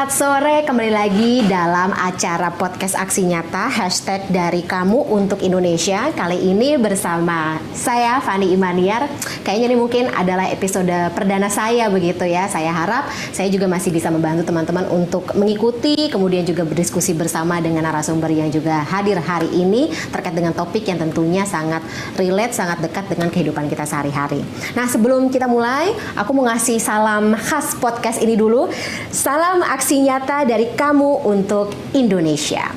Selamat sore, kembali lagi dalam acara podcast Aksi Nyata Hashtag dari Kamu untuk Indonesia. Kali ini bersama saya Fani Imaniar. Kayaknya ini mungkin adalah episode perdana saya begitu ya. Saya harap saya juga masih bisa membantu teman-teman untuk mengikuti, kemudian juga berdiskusi bersama dengan narasumber yang juga hadir hari ini terkait dengan topik yang tentunya sangat relate, sangat dekat dengan kehidupan kita sehari-hari. Nah, sebelum kita mulai, aku mau ngasih salam khas podcast ini dulu. Salam aksi nyata dari Kamu untuk Indonesia.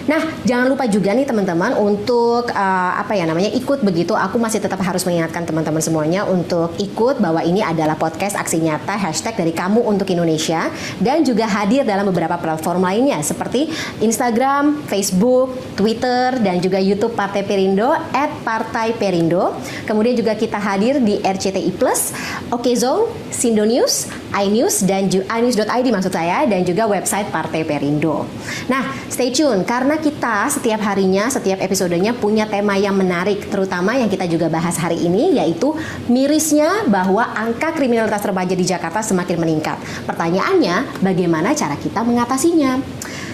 Nah, jangan lupa juga nih teman-teman untuk ikut begitu. Aku masih tetap harus mengingatkan teman-teman semuanya untuk ikut bahwa ini adalah podcast Aksi Nyata Hashtag dari Kamu untuk Indonesia dan juga hadir dalam beberapa platform lainnya seperti Instagram, Facebook, Twitter dan juga YouTube Partai Perindo @partai_perindo. Kemudian juga kita hadir di RCTI Plus, Okezone, Sindo News, iNews dan iNews.id maksud saya, dan juga website Partai Perindo. Nah, stay tune karena kita setiap harinya, setiap episodenya punya tema yang menarik, terutama yang kita juga bahas hari ini, yaitu mirisnya bahwa angka kriminalitas remaja di Jakarta semakin meningkat. Pertanyaannya, bagaimana cara kita mengatasinya?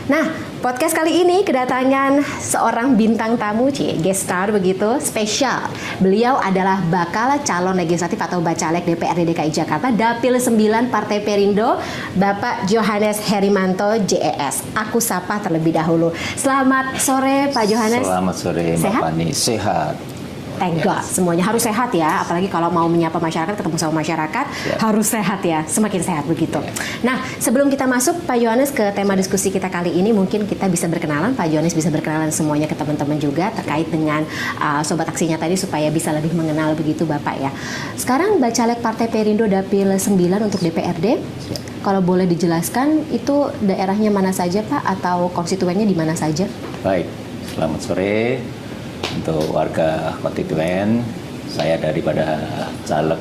Nah, podcast kali ini kedatangan seorang bintang tamu, guest star begitu, spesial. Beliau adalah bakal calon legislatif atau bacalek DPRD DKI Jakarta, Dapil 9 Partai Perindo, Bapak Johannes Herimanto, JES. Aku sapa terlebih dahulu. Selamat sore Pak Johannes. Selamat sore Mbak Fani, sehat. Thank God, semuanya harus sehat ya. Apalagi kalau mau menyapa masyarakat, ketemu sama masyarakat, harus sehat ya. Semakin sehat begitu. Nah, sebelum kita masuk Pak Johannes ke tema diskusi kita kali ini, mungkin kita bisa berkenalan. Pak Johannes bisa berkenalan semuanya ke teman-teman juga terkait dengan Sobat Aksinya tadi supaya bisa lebih mengenal begitu Bapak ya. Sekarang Bacalek Partai Perindo Dapil 9 untuk DPRD. Kalau boleh dijelaskan itu daerahnya mana saja Pak, atau konstituennya di mana saja? Baik, selamat sore. Untuk warga konstituen, saya daripada caleg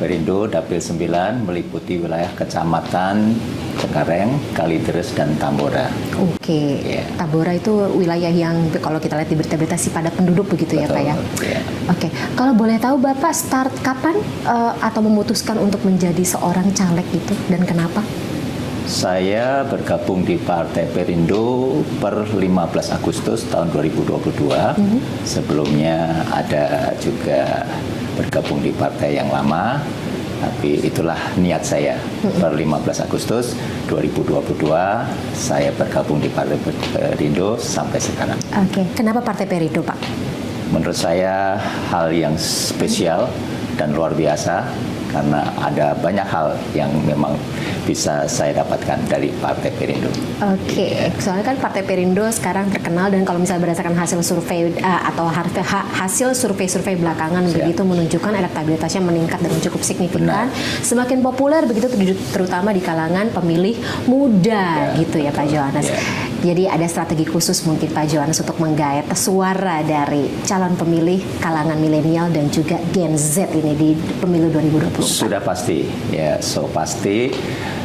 Perindo Dapil 9 meliputi wilayah Kecamatan Cengkareng, Kalideres, dan Tambora. Oke, Tambora itu wilayah yang kalau kita lihat di berita-berita sih padat penduduk begitu. Betul, ya Pak ya? Oke, kalau boleh tahu Bapak start kapan atau memutuskan untuk menjadi seorang caleg itu dan kenapa? Saya bergabung di Partai Perindo per 15 Agustus tahun 2022. Sebelumnya ada juga bergabung di partai yang lama, tapi itulah niat saya. Per 15 Agustus 2022 saya bergabung di Partai Perindo sampai sekarang. Oke, kenapa Partai Perindo Pak? Menurut saya hal yang spesial dan luar biasa karena ada banyak hal yang memang bisa saya dapatkan dari Partai Perindo. Oke, soalnya kan Partai Perindo sekarang terkenal, dan kalau misalnya berdasarkan hasil survei atau hasil survei belakangan begitu menunjukkan elektabilitasnya meningkat dengan cukup signifikan. Semakin populer begitu terutama di kalangan pemilih muda gitu ya Pak Johannes. Jadi ada strategi khusus mungkin Pak Johannes untuk menggait suara dari calon pemilih kalangan milenial dan juga Gen Z ini di pemilu 2024. Sudah pasti, ya, pasti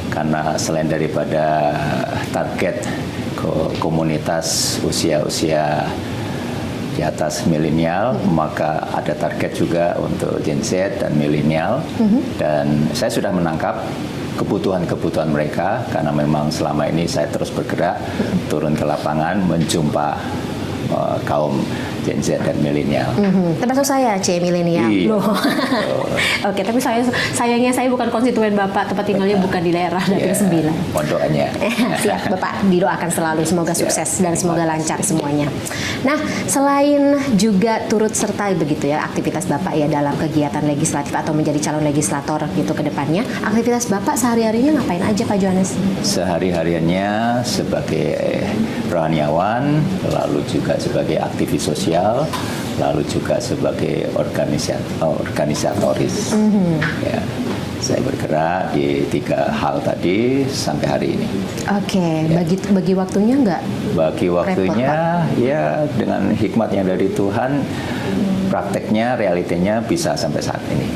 karena selain daripada target komunitas usia-usia di atas milenial, maka ada target juga untuk Gen Z dan milenial. Dan saya sudah menangkap kebutuhan-kebutuhan mereka karena memang selama ini saya terus bergerak turun ke lapangan menjumpa kaum Gen Z dan milenial. Termasuk saya, milenial. Oke, tapi sayangnya saya bukan konstituen Bapak, tempat tinggalnya bukan di daerah Dapil 9. Pondokannya. Siap, Bapak didoakan selalu, semoga sukses dan semoga lancar semuanya. Nah, selain juga turut serta begitu ya aktivitas Bapak ya dalam kegiatan legislatif atau menjadi calon legislator gitu ke depannya, aktivitas Bapak sehari-harinya ngapain aja Pak Johannes? Sehari-hariannya sebagai rohaniawan, lalu juga sebagai aktivis sosial, lalu juga sebagai organisatoris. Ya, saya bergerak di 3 hal tadi sampai hari ini. Oke, bagi waktunya nggak? Bagi waktunya repot, ya dengan hikmatnya dari Tuhan, prakteknya, realitanya bisa sampai saat ini.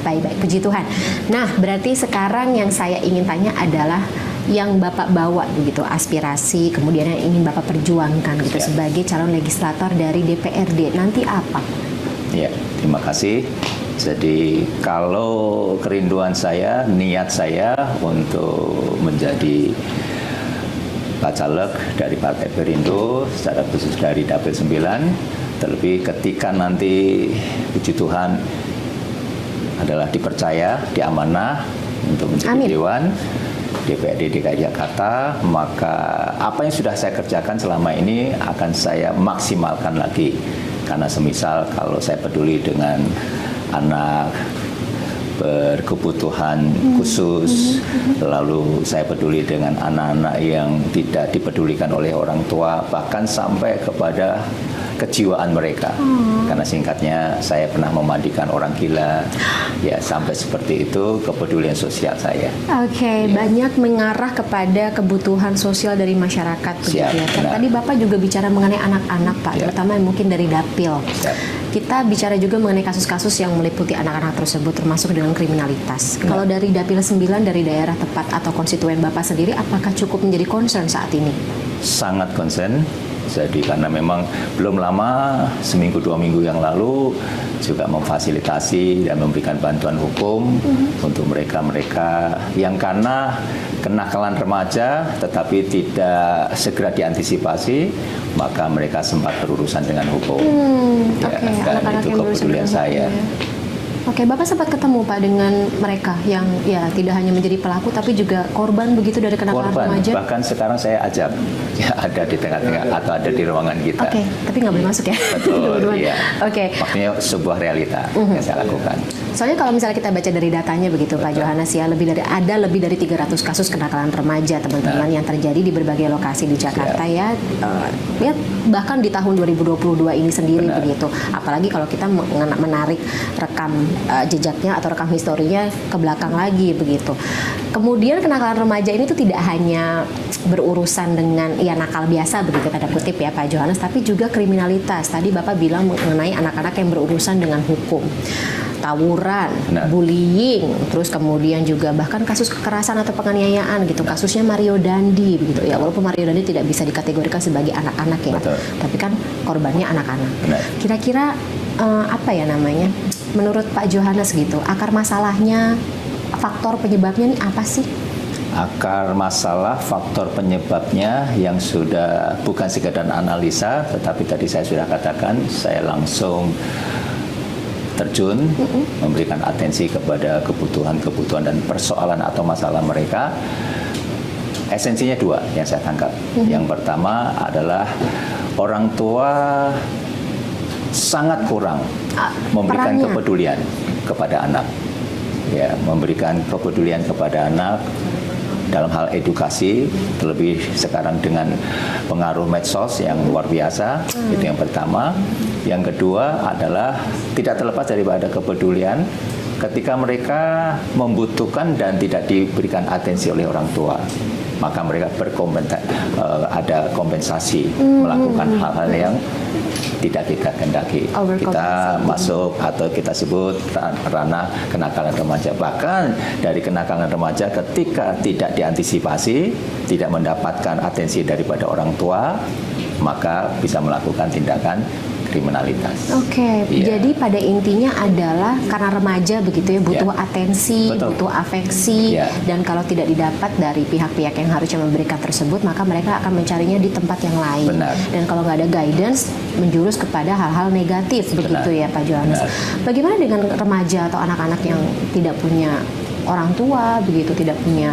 Baik-baik, puji Tuhan. Nah, berarti sekarang yang saya ingin tanya adalah yang Bapak bawa begitu, aspirasi, kemudian yang ingin Bapak perjuangkan gitu sebagai calon legislator dari DPRD nanti apa? Ya, terima kasih. Jadi kalau kerinduan saya, niat saya untuk menjadi Bacalek dari Partai Perindo, secara khusus dari Dapil 9, terlebih ketika nanti puji Tuhan adalah dipercaya, diamanah untuk menjadi Amin. Dewan DPRD DKI Jakarta, maka apa yang sudah saya kerjakan selama ini akan saya maksimalkan lagi. Karena semisal kalau saya peduli dengan anak berkebutuhan khusus, lalu saya peduli dengan anak-anak yang tidak dipedulikan oleh orang tua, bahkan sampai kepada kejiwaan mereka. Karena singkatnya saya pernah memandikan orang gila, ya sampai seperti itu kepedulian sosial saya. Oke, banyak mengarah kepada kebutuhan sosial dari masyarakat begitu Siap, ya. benar. Tadi Bapak juga bicara mengenai anak-anak Pak, Ya. terutama yang mungkin dari Dapil. Siap. Kita bicara juga mengenai kasus-kasus yang meliputi anak-anak tersebut termasuk dengan kriminalitas. Kalau dari Dapil 9 dari daerah tepat atau konstituen Bapak sendiri, apakah cukup menjadi concern saat ini? Sangat konsen. Jadi karena memang belum lama, seminggu 2 minggu yang lalu juga memfasilitasi dan memberikan bantuan hukum untuk mereka-mereka yang karena kenakalan remaja tetapi tidak segera diantisipasi, maka mereka sempat berurusan dengan hukum. Oke, Dan anak-anak itu yang berusia kepedulian dengan saya. hukum ya. Oke, Bapak sempat ketemu Pak dengan mereka yang ya tidak hanya menjadi pelaku tapi juga korban begitu dari kenakalan Korban, remaja. bahkan sekarang saya ajak ya ada di tengah-tengah atau ada di ruangan kita. Oke, tapi nggak boleh masuk ya. Betul, Teman-teman. iya. Oke. Maksudnya sebuah realita yang saya lakukan. Soalnya kalau misalnya kita baca dari datanya begitu Pak Johannes ya, ada lebih dari 300 kasus kenakalan remaja teman-teman yang terjadi di berbagai lokasi di Jakarta ya. Ya bahkan di tahun 2022 ini sendiri Benar. begitu. Apalagi kalau kita menarik rekam jejaknya atau rekam historinya ke belakang lagi begitu. Kemudian kenakalan remaja ini tuh tidak hanya berurusan dengan ya nakal biasa begitu tanda kutip ya Pak Johannes, tapi juga kriminalitas. Tadi Bapak bilang mengenai anak-anak yang berurusan dengan hukum. Tawuran, Benar. bullying, terus kemudian juga bahkan kasus kekerasan atau penganiayaan gitu. Kasusnya Mario Dandi begitu ya. Walaupun Mario Dandi tidak bisa dikategorikan sebagai anak-anak ya, Betul. tapi kan korbannya anak-anak. Benar. Kira-kira apa ya namanya? Menurut Pak Johannes gitu, akar masalahnya, faktor penyebabnya nih apa sih? Akar masalah, faktor penyebabnya yang sudah bukan sekedar analisa, tetapi tadi saya sudah katakan, saya langsung terjun, memberikan atensi kepada kebutuhan-kebutuhan dan persoalan atau masalah mereka. Esensinya 2 yang saya tangkap. Yang pertama adalah orang tua sangat kurang memberikan perannya. kepedulian kepada anak. Ya, memberikan kepedulian kepada anak dalam hal edukasi, terlebih sekarang dengan pengaruh medsos yang luar biasa. Itu yang pertama. Yang kedua adalah tidak terlepas daripada kepedulian ketika mereka membutuhkan dan tidak diberikan atensi oleh orang tua, maka mereka ada kompensasi melakukan hal-hal yang tidak kita kehendaki. Kita masuk atau kita sebut ranah kenakalan remaja. Bahkan dari kenakalan remaja ketika tidak diantisipasi, tidak mendapatkan atensi daripada orang tua, maka bisa melakukan tindakan kriminalitas. Oke, jadi pada intinya adalah karena remaja begitu ya, butuh atensi, Betul. butuh afeksi, dan kalau tidak didapat dari pihak-pihak yang harusnya memberikan tersebut, maka mereka akan mencarinya di tempat yang lain. Benar. Dan kalau nggak ada guidance, menjurus kepada hal-hal negatif begitu ya Pak Johannes. Benar. Bagaimana dengan remaja atau anak-anak yang tidak punya orang tua begitu, tidak punya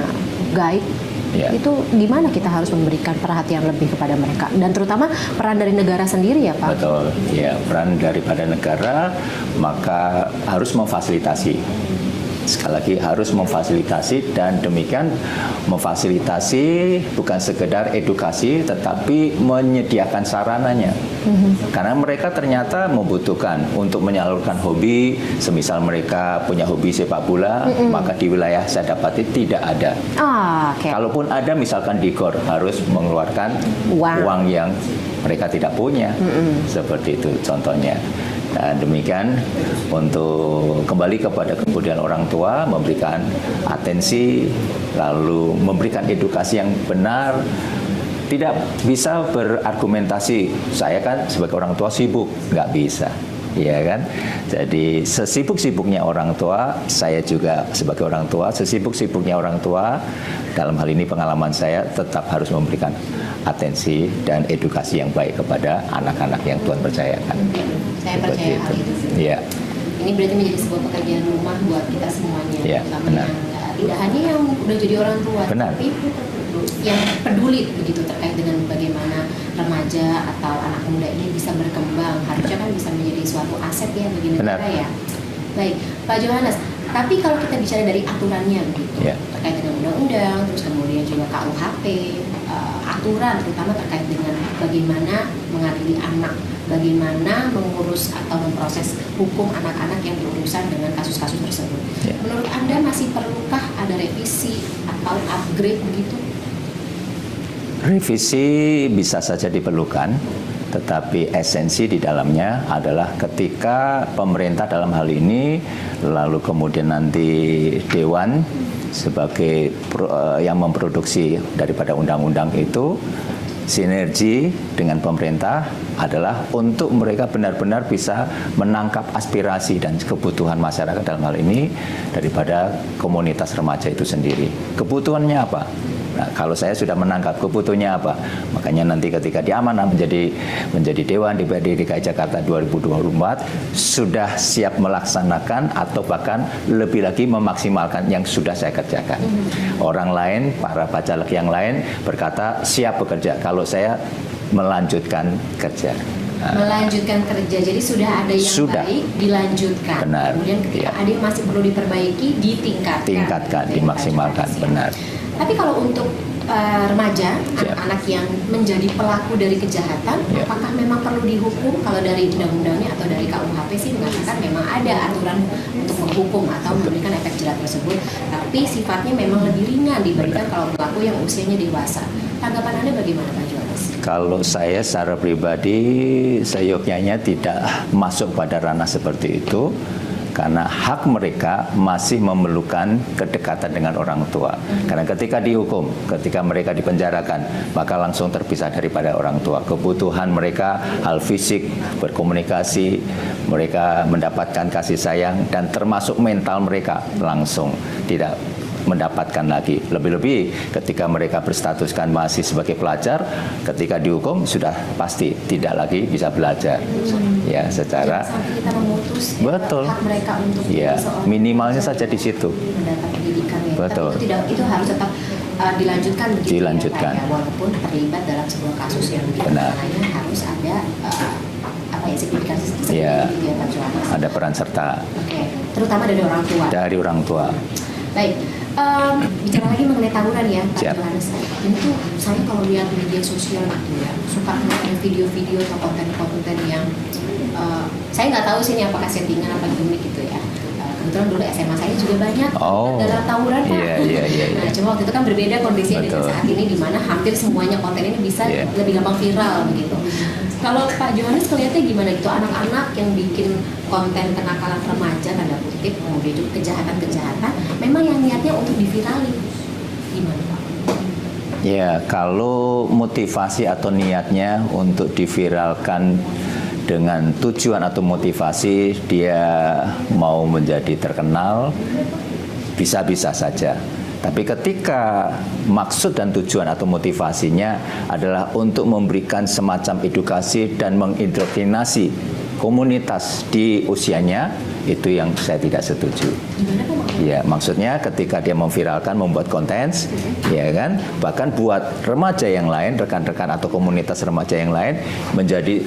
guide? Itu gimana kita harus memberikan perhatian lebih kepada mereka, dan terutama peran dari negara sendiri ya Pak? Betul, ya, peran daripada negara maka harus memfasilitasi. Sekali lagi harus memfasilitasi, dan demikian memfasilitasi bukan sekedar edukasi tetapi menyediakan sarananya. Karena mereka ternyata membutuhkan untuk menyalurkan hobi, semisal mereka punya hobi sepak bola, maka di wilayah saya dapati tidak ada. Kalaupun ada misalkan di GOR harus mengeluarkan uang yang mereka tidak punya. Seperti itu contohnya. Dan demikian untuk kembali kepada kemudian orang tua, memberikan atensi, lalu memberikan edukasi yang benar. Tidak bisa berargumentasi, saya kan sebagai orang tua sibuk, nggak bisa. ya kan? Jadi sesibuk-sibuknya orang tua, saya juga sebagai orang tua, sesibuk-sibuknya orang tua, dalam hal ini pengalaman saya tetap harus memberikan atensi dan edukasi yang baik kepada anak-anak yang Tuhan percayakan. Saya percaya hal itu. Iya. Ini berarti menjadi sebuah pekerjaan rumah buat kita semuanya. Iya, benar. Tidak hanya yang udah jadi orang tua, Benar. tapi yang peduli begitu terkait dengan bagaimana remaja atau anak muda ini bisa berkembang. Harusnya kan bisa menjadi suatu aset ya bagi negara ya. Baik, Pak Johannes. Tapi kalau kita bicara dari aturannya begitu, terkait dengan undang-undang, terus kemudian juga KUHP, aturan terutama terkait dengan bagaimana mengadili anak, bagaimana mengurus atau memproses hukum anak-anak yang berurusan dengan kasus-kasus tersebut. Menurut Anda masih perlukah ada revisi atau upgrade begitu? Revisi bisa saja diperlukan, tetapi esensi di dalamnya adalah ketika pemerintah dalam hal ini, lalu kemudian nanti Dewan sebagai yang memproduksi daripada undang-undang itu, sinergi dengan pemerintah adalah untuk mereka benar-benar bisa menangkap aspirasi dan kebutuhan masyarakat dalam hal ini daripada komunitas remaja itu sendiri. Kebutuhannya apa? Nah, kalau saya sudah menangkap kebutuhannya apa, makanya nanti ketika diamanah menjadi Dewan DPRD DKI Jakarta 2024 sudah siap melaksanakan atau bahkan lebih lagi memaksimalkan yang sudah saya kerjakan. Orang lain, para bacalek yang lain berkata siap bekerja kalau saya melanjutkan kerja. Melanjutkan kerja, jadi sudah ada yang baik dilanjutkan. Benar. Kemudian ketika ada yang masih perlu diperbaiki, ditingkatkan, dimaksimalkan. Benar. Tapi kalau untuk remaja, anak-anak yang menjadi pelaku dari kejahatan, apakah memang perlu dihukum? Kalau dari undang-undangnya atau dari KUHP sih mengatakan memang ada aturan untuk menghukum atau memberikan efek jerat tersebut, tapi sifatnya memang lebih ringan dibandingkan kalau pelaku yang usianya dewasa. Tanggapan Anda bagaimana, Pak Johannes? Kalau saya secara pribadi, seyogyanya tidak masuk pada ranah seperti itu. Karena hak mereka masih memerlukan kedekatan dengan orang tua. Karena ketika dihukum, ketika mereka dipenjarakan, maka langsung terpisah daripada orang tua. Kebutuhan mereka, hal fisik, berkomunikasi, mereka mendapatkan kasih sayang, dan termasuk mental mereka langsung tidak mendapatkan lagi. Lebih-lebih ketika mereka berstatuskan masih sebagai pelajar, ketika dihukum sudah pasti tidak lagi bisa belajar. Ya, secara sampai kita memutus betul. Hak mereka untuk minimalnya saja di situ. Mendapat pendidikan ya. Betul. Tapi itu harus tetap dilanjutkan begitu dilanjutkan. Ya, walaupun terlibat dalam sebuah kasus yang begitu makanya harus ada signifikansi gitu ya Pak Johannes. Ada peran serta. Terutama dari orang tua. Dari orang tua. Baik, bicara lagi mengenai tawuran ya Pak Johannes. Ini tuh saya kalau lihat media sosial gitu ya, suka melihat video-video atau konten-konten yang saya nggak tahu sih ini apakah settingan apa gimmick gitu ya. Kebetulan dulu SMA saya juga banyak dalam tawuran Pak. Nah, cuma waktu itu kan berbeda kondisinya dengan saat ini di mana hampir semuanya konten ini bisa lebih gampang viral begitu. Kalau Pak Johannes kelihatannya gimana gitu, anak-anak yang bikin konten kenakalan remaja tanda kutip, kemudian juga kejahatan-kejahatan, memang yang niatnya untuk diviralin, gimana Pak? Ya, kalau motivasi atau niatnya untuk diviralkan dengan tujuan atau motivasi dia mau menjadi terkenal, bisa-bisa saja. Tapi ketika maksud dan tujuan atau motivasinya adalah untuk memberikan semacam edukasi dan mengindoktrinasi komunitas di usianya, itu yang saya tidak setuju. Ya, maksudnya ketika dia memviralkan, membuat konten, ya kan, bahkan buat remaja yang lain, rekan-rekan atau komunitas remaja yang lain menjadi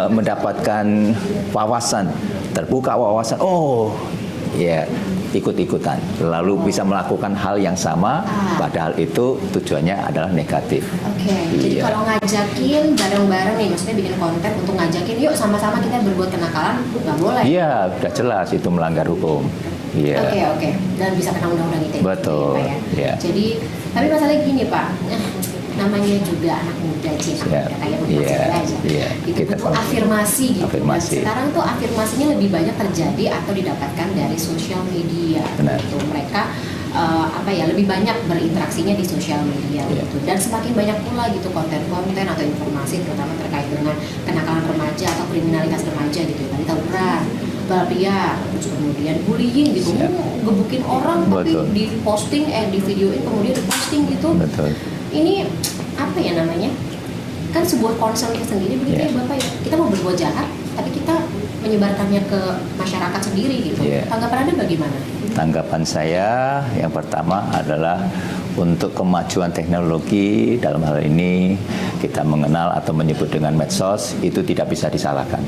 mendapatkan wawasan, terbuka wawasan. Oh, ya. Ikut-ikutan, lalu bisa melakukan hal yang sama, padahal itu tujuannya adalah negatif. Jadi kalau ngajakin bareng-bareng nih, maksudnya bikin konten untuk ngajakin, yuk sama-sama kita berbuat kenakalan, nggak boleh. Iya, udah jelas itu melanggar hukum. Iya. Oke. Dan bisa kena undang-undang ITE. Betul. Ya. Jadi, tapi masalahnya gini Pak, namanya juga anak muda kayak belajar. Itu butuh afirmasi gitu. Sekarang tuh afirmasinya lebih banyak terjadi atau didapatkan dari sosial media. Gitu. Mereka lebih banyak berinteraksinya di sosial media gitu, dan semakin banyak pula gitu konten-konten atau informasi terutama terkait dengan kenakalan remaja atau kriminalitas remaja gitu ya, tadi tawuran, balap liar, terus kemudian bullying gitu, gebukin orang tapi di posting, di videoin kemudian di posting gitu. Betul. Ini apa ya namanya? Kan sebuah concern sendiri begitu ya Bapak ya. Kita mau berbuat jahat tapi kita menyebarkannya ke masyarakat sendiri gitu. Tanggapan Anda bagaimana? Tanggapan saya yang pertama adalah untuk kemajuan teknologi dalam hal ini kita mengenal atau menyebut dengan medsos itu tidak bisa disalahkan.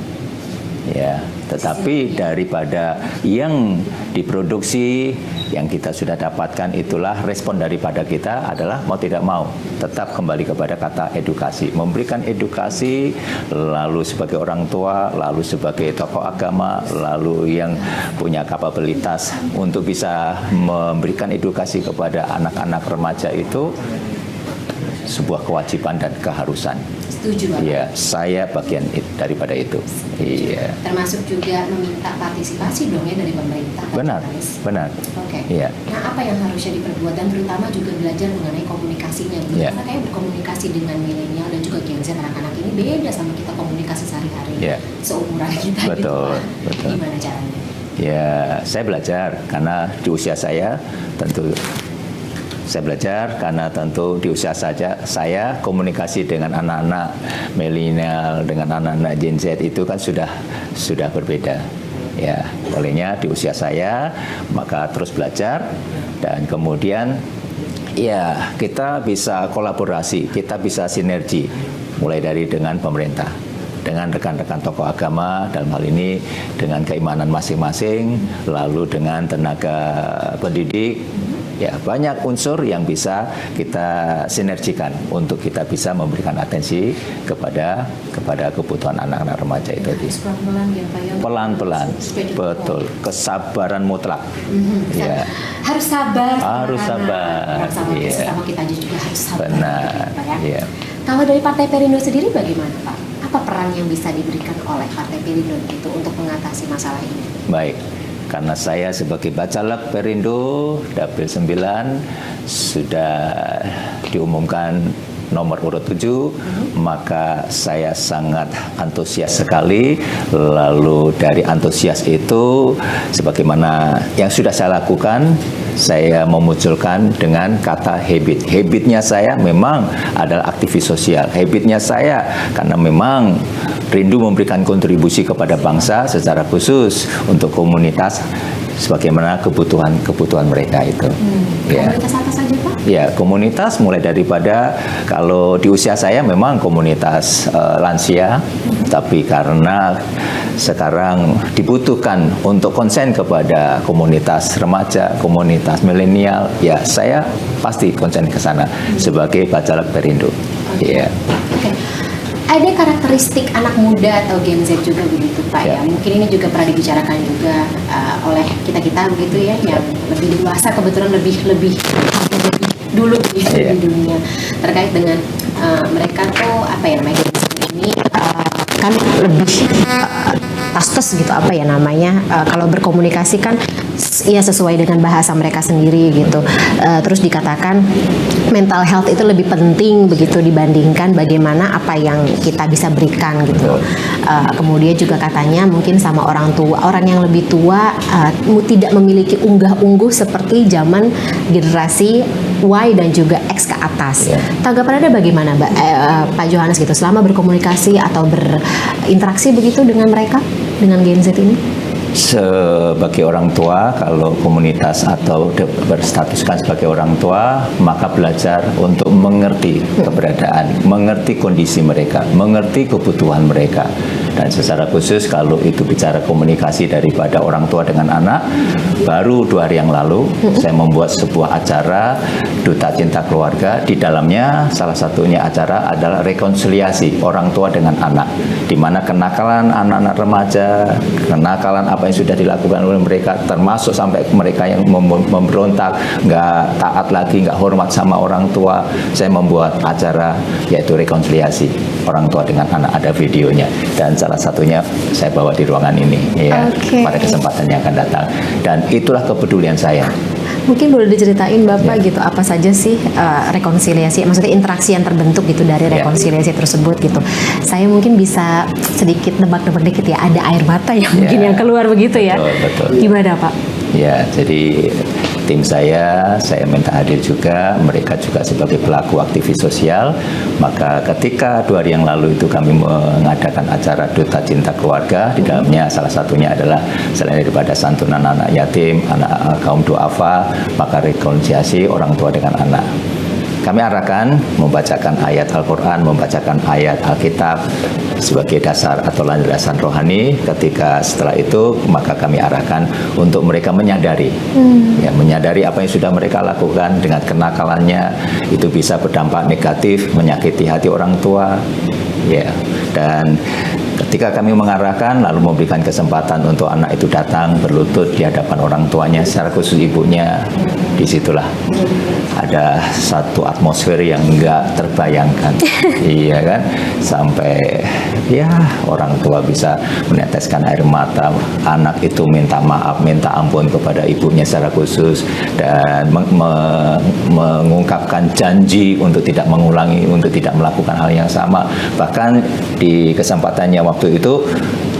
Ya, tetapi daripada yang diproduksi yang kita sudah dapatkan itulah respon daripada kita adalah mau tidak mau tetap kembali kepada kata edukasi, memberikan edukasi, lalu sebagai orang tua, lalu sebagai tokoh agama, lalu yang punya kapabilitas untuk bisa memberikan edukasi kepada anak-anak remaja itu sebuah kewajiban dan keharusan. Setuju Bapak? Iya, saya bagian daripada itu. Iya. Termasuk juga meminta partisipasi dong ya dari pemerintah. Benar, benar. Oke. Iya. Nah, apa yang harusnya diperbuat dan terutama juga belajar mengenai komunikasinya. Karena kayak berkomunikasi dengan milenial dan juga Gen Z anak-anak ini beda sama kita komunikasi sehari-hari. Seumuran kita. Betul, gitu. betul. Gimana caranya? Ya, saya belajar karena di usia saya tentu di usia saja saya komunikasi dengan anak-anak milenial dengan anak-anak Gen Z itu kan sudah berbeda. Ya, olehnya di usia saya maka terus belajar dan kemudian ya kita bisa kolaborasi, kita bisa sinergi mulai dari dengan pemerintah, dengan rekan-rekan tokoh agama dalam hal ini dengan keimanan masing-masing, lalu dengan tenaga pendidik. Ya, banyak unsur yang bisa kita sinergikan untuk kita bisa memberikan atensi kepada kebutuhan anak-anak remaja itu. Pelan-pelan, betul, kesabaran mutlak. Ya. Harus sabar. Harus sabar. Sama kita juga harus sabar. Benar. Ya. Kalau dari Partai Perindo sendiri bagaimana Pak? Apa peran yang bisa diberikan oleh Partai Perindo itu untuk mengatasi masalah ini? Baik. Karena saya sebagai Bacalek Perindo Dapil 9 sudah diumumkan nomor urut 7, maka saya sangat antusias sekali. Lalu dari antusias itu, sebagaimana yang sudah saya lakukan, saya memunculkan dengan kata habit. Habitnya saya memang adalah aktivis sosial. Habitnya saya karena memang rindu memberikan kontribusi kepada bangsa secara khusus untuk komunitas sebagaimana kebutuhan mereka itu. Komunitas apa saja Pak? Ya, komunitas mulai daripada kalau di usia saya memang komunitas lansia, tapi karena sekarang dibutuhkan untuk konsen kepada komunitas remaja, komunitas milenial, ya saya pasti konsen ke sana sebagai Bacalek Perindo. Iya. Oke. Ada karakteristik anak muda atau Gen Z juga begitu Pak ya. Mungkin ini juga pernah dibicarakan juga oleh kita begitu ya, yang lebih dewasa kebetulan lebih dulu gitu di dunia terkait dengan mereka tuh apa ya namanya ini kan lebih tastes gitu apa ya namanya kalau berkomunikasi kan ya sesuai dengan bahasa mereka sendiri gitu. Terus dikatakan mental health itu lebih penting begitu dibandingkan bagaimana apa yang kita bisa berikan gitu. Kemudian juga katanya mungkin sama orang tua, orang yang lebih tua tidak memiliki unggah-ungguh seperti zaman generasi Y dan juga X ke atas. Tanggapan Anda bagaimana Pak Johannes gitu selama berkomunikasi atau berinteraksi begitu dengan mereka, dengan Gen Z ini? Sebagai orang tua, kalau komunitas atau berstatuskan sebagai orang tua, maka belajar untuk mengerti keberadaan, mengerti kondisi mereka, mengerti kebutuhan mereka. Dan secara khusus kalau itu bicara komunikasi daripada orang tua dengan anak, baru 2 hari yang lalu saya membuat sebuah acara Duta Cinta Keluarga. Di dalamnya salah satunya acara adalah rekonsiliasi orang tua dengan anak, di mana kenakalan anak-anak remaja, kenakalan apa yang sudah dilakukan oleh mereka, termasuk sampai mereka yang memberontak, nggak taat lagi, nggak hormat sama orang tua. Saya membuat acara yaitu rekonsiliasi orang tua dengan anak, ada videonya, dan salah satunya saya bawa di ruangan ini ya, pada kesempatan yang akan datang. Dan itulah kepedulian saya. mungkin boleh diceritain Bapak gitu apa saja sih rekonsiliasi, maksudnya interaksi yang terbentuk gitu dari rekonsiliasi tersebut gitu. Saya mungkin bisa sedikit nebak-nebak dikit ya, ada air mata yang mungkin yang keluar begitu ya. Betul. Gimana Pak? Ya, jadi tim saya minta hadir juga, mereka juga sebagai pelaku aktivis sosial. Maka ketika 2 hari yang lalu itu kami mengadakan acara Duta Cinta Keluarga, di dalamnya salah satunya adalah selain daripada santunan anak yatim, anak kaum duafa, maka rekonsiliasi orang tua dengan anak. Kami arahkan membacakan ayat Al-Quran, membacakan ayat Alkitab sebagai dasar atau landasan rohani. Ketika setelah itu maka kami arahkan untuk mereka menyadari, ya, menyadari apa yang sudah mereka lakukan dengan kenakalannya itu bisa berdampak negatif, menyakiti hati orang tua, ya. Dan ketika kami mengarahkan lalu memberikan kesempatan untuk anak itu datang berlutut di hadapan orang tuanya, secara khusus ibunya, disitulah ada satu atmosfer yang enggak terbayangkan. Iya kan, sampai ya orang tua bisa meneteskan air mata, anak itu minta maaf, minta ampun kepada ibunya secara khusus, dan mengungkapkan janji untuk tidak mengulangi, untuk tidak melakukan hal yang sama. Bahkan di kesempatannya waktu itu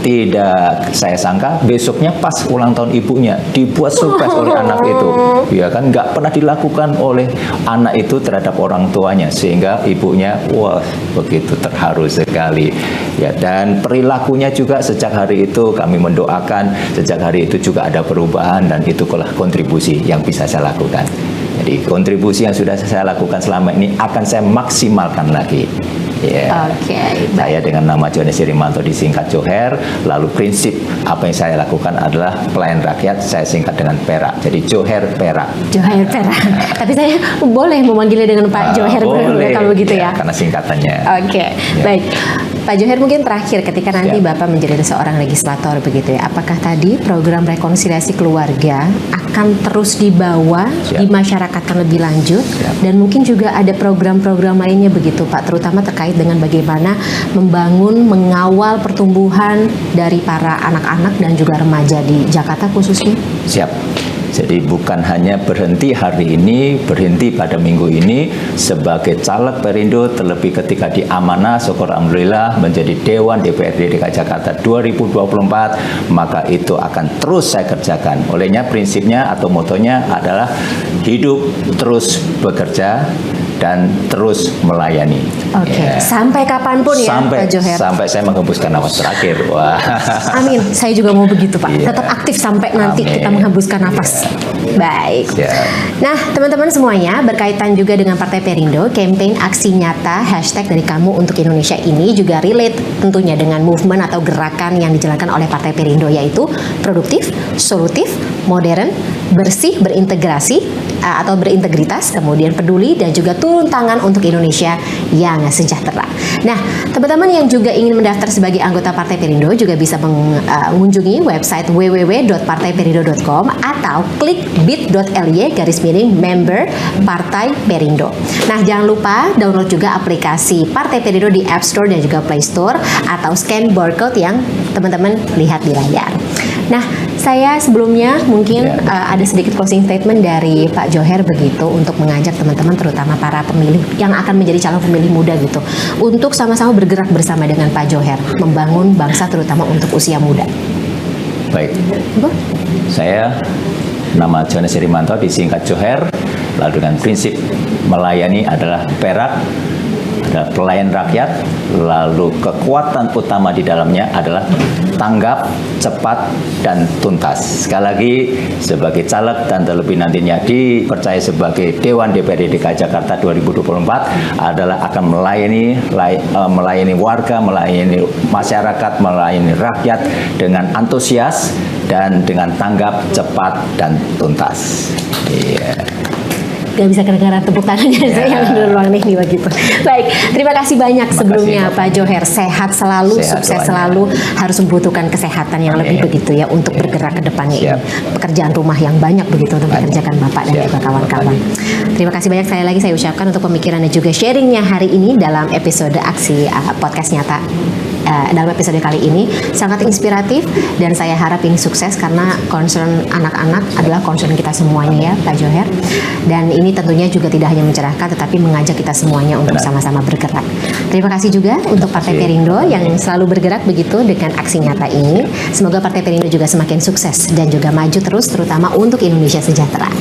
tidak saya sangka besoknya pas ulang tahun ibunya dibuat surprise oleh anak itu, ya kan, nggak pernah dilakukan oleh anak itu terhadap orang tuanya, sehingga ibunya wah begitu terharu sekali, ya. Dan perilakunya juga sejak hari itu kami mendoakan, sejak hari itu juga ada perubahan, dan itulah kontribusi yang bisa saya lakukan. Jadi kontribusi yang sudah saya lakukan selama ini akan saya maksimalkan lagi. Yeah. Saya dengan nama Jones Rimanto disingkat Joher. Lalu prinsip apa yang saya lakukan adalah pelayan rakyat, saya singkat dengan Perak. Jadi Joher Perak. Joher Perak. Tapi saya boleh memanggilnya dengan Pak Joher kalau begitu ya? Karena singkatannya. Baik. Pak Joher, mungkin terakhir ketika nanti Bapak menjadi seorang legislator begitu ya, apakah tadi program rekonsiliasi keluarga akan terus dibawa dimasyarakatkan lebih lanjut, dan mungkin juga ada program-program lainnya begitu Pak, terutama terkait dengan bagaimana membangun, mengawal pertumbuhan dari para anak-anak dan juga remaja di Jakarta khususnya? Siap. Jadi bukan hanya berhenti hari ini, berhenti pada minggu ini sebagai caleg Perindo, terlebih ketika diamanah, syukur alhamdulillah menjadi Dewan DPRD DKI Jakarta 2024, maka itu akan terus saya kerjakan. Olehnya prinsipnya atau motonya adalah hidup terus bekerja dan terus melayani. Sampai kapanpun ya Pak Joher? Sampai saya menghembuskan nafas terakhir. Wah. Amin, saya juga mau begitu Pak. Tetap aktif sampai nanti kita menghembuskan nafas. Baik. Nah teman-teman semuanya, berkaitan juga dengan Partai Perindo, campaign aksi nyata hashtag dari kamu untuk Indonesia ini juga relate tentunya dengan movement atau gerakan yang dijalankan oleh Partai Perindo, yaitu produktif, solutif, modern, bersih, berintegrasi atau berintegritas, kemudian peduli, dan juga turun tangan untuk Indonesia yang sejahtera. Nah, teman-teman yang juga ingin mendaftar sebagai anggota Partai Perindo juga bisa mengunjungi website www.partaiperindo.com atau klik bit.ly/member Partai Perindo. Nah, jangan lupa download juga aplikasi Partai Perindo di App Store dan juga Play Store, atau scan barcode yang teman-teman lihat di layar. Nah, saya sebelumnya mungkin ada sedikit closing statement dari Pak Joher begitu, untuk mengajak teman-teman terutama para pemilih yang akan menjadi calon pemilih muda gitu, untuk sama-sama bergerak bersama dengan Pak Joher membangun bangsa terutama untuk usia muda. Baik. Saya nama Jones Rimanto disingkat Joher, lalu dengan prinsip melayani adalah Perak, adalah pelayan rakyat, lalu kekuatan utama di dalamnya adalah tanggap, cepat, dan tuntas. Sekali lagi, sebagai caleg dan terlebih nantinya dipercaya sebagai Dewan DPRD DKI Jakarta 2024 adalah akan melayani warga, melayani masyarakat, melayani rakyat dengan antusias dan dengan tanggap, cepat, dan tuntas. Gak bisa kedengaran tepuk tangannya saya yang di ruang ini begitu. Baik, terima kasih banyak sebelumnya Pak Joher. Sehat selalu, sukses selalu. Harus membutuhkan kesehatan yang lebih begitu ya untuk bergerak ke depannya ini. Pekerjaan rumah yang banyak begitu untuk dikerjakan Bapak dan juga kawan-kawan. Terima kasih banyak sekali lagi saya ucapkan untuk pemikiran dan juga sharingnya hari ini dalam episode aksi podcast nyata. dalam episode kali ini sangat inspiratif dan saya harap ini sukses karena concern anak-anak adalah concern kita semuanya ya Pak Joher. Dan ini tentunya juga tidak hanya mencerahkan tetapi mengajak kita semuanya untuk sama-sama bergerak. Terima kasih juga untuk Partai Perindo yang selalu bergerak begitu dengan aksi nyata ini. Semoga Partai Perindo juga semakin sukses dan juga maju terus terutama untuk Indonesia sejahtera.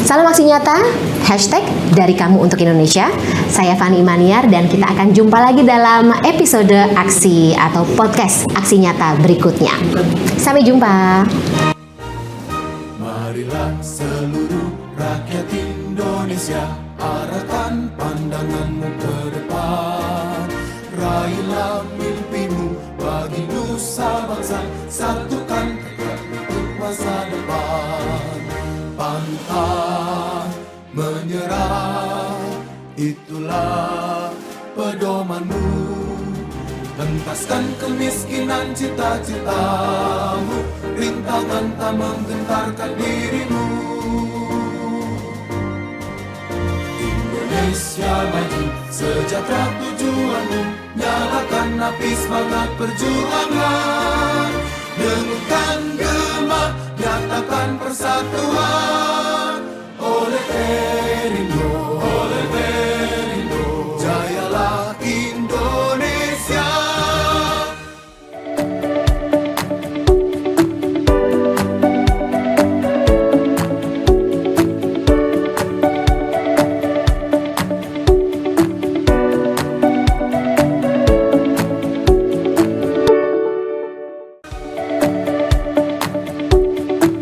Salam aksi nyata, hashtag dari kamu untuk Indonesia. Saya Fani Imaniar dan kita akan jumpa lagi dalam episode aksi atau podcast aksi nyata berikutnya. Sampai jumpa. Marilah seluruh rakyat Indonesia, arahkan pandanganmu ke depan. Raihlah mimpimu bagi nusa bangsa, satukan tekad untuk masa depan. Pantang menyerah, itulah pedomanmu. Hentaskan kemiskinan cita-citamu, rintangan tak menggentarkan dirimu. Indonesia maju, sejahtera tujuanmu, nyalakan api semangat perjuangan.